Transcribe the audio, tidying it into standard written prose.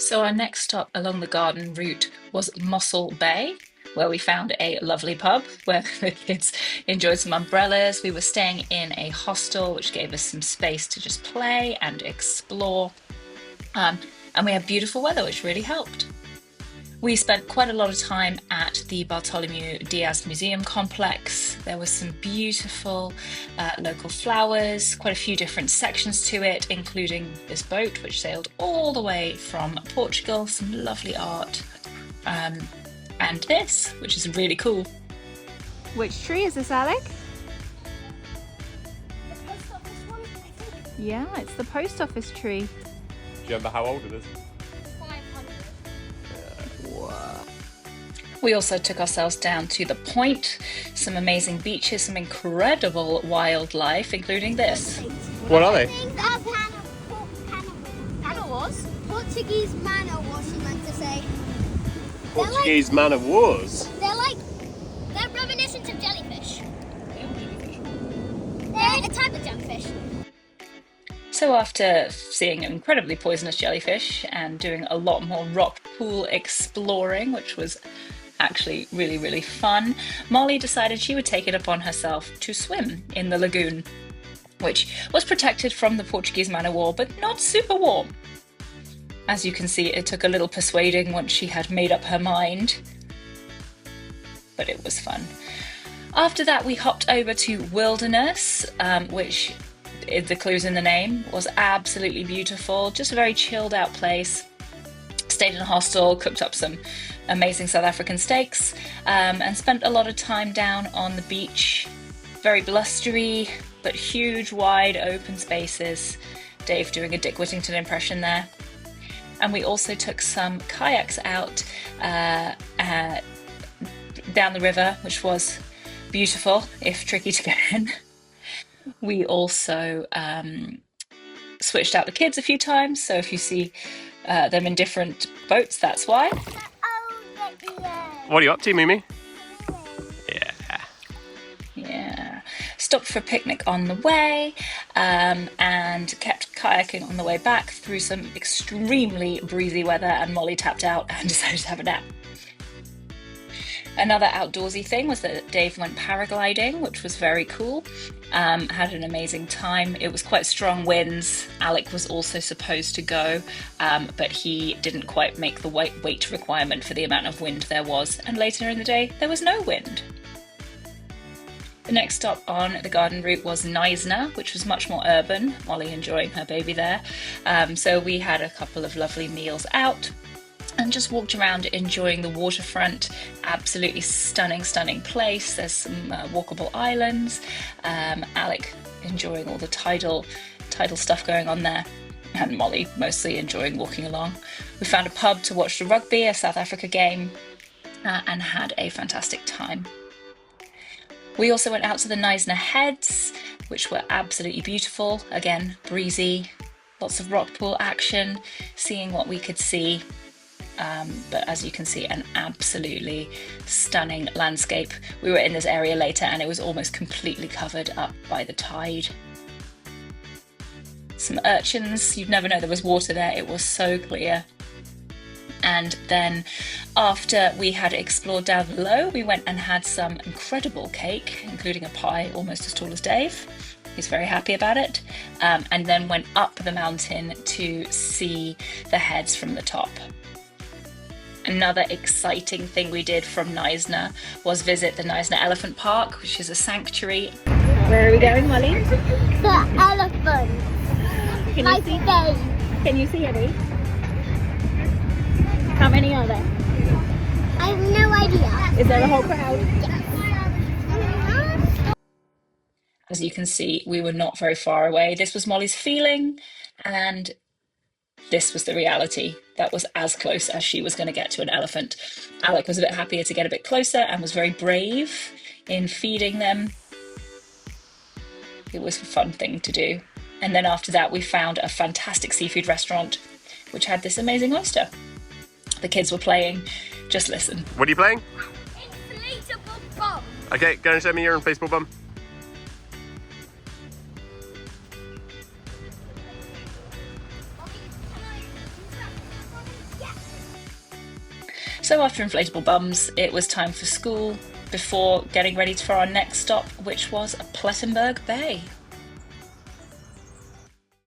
So our next stop along the garden route was Mossel Bay, where we found a lovely pub where the kids enjoyed some umbrellas. We were staying in a hostel, which gave us some space to just play and explore. Um, and we had beautiful weather, which really helped. We spent quite a lot of time at the Bartholomew Diaz Museum complex. There was some beautiful local flowers, quite a few different sections to it, including this boat which sailed all the way from Portugal, some lovely art, and this, which is really cool. Which tree is this, Alec? Yeah, it's the post office tree. Do you remember how old it is? We also took ourselves down to the point, some amazing beaches, some incredible wildlife, including this. What are they? Manor was? Portuguese manor was, she meant to say. Portuguese man of wars. They're reminiscent of jellyfish. They're a type of jellyfish. So after seeing incredibly poisonous jellyfish and doing a lot more rock pool exploring, which was actually really, really fun, Molly decided she would take it upon herself to swim in the lagoon, which was protected from the Portuguese man o' war, but not super warm. As you can see, it took a little persuading once she had made up her mind, but it was fun. After that, we hopped over to Wilderness, which the clue's in the name, was absolutely beautiful, just a very chilled out place. Stayed in a hostel, cooked up some amazing South African steaks, and spent a lot of time down on the beach. Very blustery, but huge, wide, open spaces. Dave doing a Dick Whittington impression there. And we also took some kayaks out down the river, which was beautiful, if tricky to get in. We also switched out the kids a few times, so if you see them in different boats, that's why. What are you up to, Mimi? Yeah. Stopped for a picnic on the way, and kept kayaking on the way back through some extremely breezy weather, and Molly tapped out and decided to have a nap. Another outdoorsy thing was that Dave went paragliding, which was very cool. Had an amazing time. It was quite strong winds. Alec was also supposed to go, but he didn't quite make the weight requirement for the amount of wind there was. And later in the day, there was no wind. The next stop on the garden route was Knysna, which was much more urban. Molly enjoying her baby there. So we had a couple of lovely meals out and just walked around enjoying the waterfront. Absolutely stunning, stunning place. There's some walkable islands. Alec enjoying all the tidal stuff going on there, and Molly mostly enjoying walking along. We found a pub to watch the rugby, a South Africa game, and had a fantastic time. We also went out to the Knysna Heads, which were absolutely beautiful. Again, breezy, lots of rock pool action, seeing what we could see. But as you can see, an absolutely stunning landscape. We were in this area later and it was almost completely covered up by the tide. Some urchins, you'd never know there was water there, it was so clear. And then after we had explored down below, we went and had some incredible cake, including a pie almost as tall as Dave. He's very happy about it. And then went up the mountain to see the heads from the top. Another exciting thing we did from Knysna was visit the Knysna Elephant Park, which is a sanctuary. Where are we going, Molly? The elephant. Can you see any? How many are there? I have no idea. Is there a whole crowd? As you can see, we were not very far away. This was Molly's feeling, and this was the reality. That was as close as she was going to get to an elephant. Alec was a bit happier to get a bit closer and was very brave in feeding them. It was a fun thing to do. And then after that, we found a fantastic seafood restaurant, which had this amazing oyster. The kids were playing. Just listen. What are you playing? Inflatable bomb. Okay, go and show me your inflatable bum. So after inflatable bums, it was time for school before getting ready for our next stop, which was Plettenberg Bay.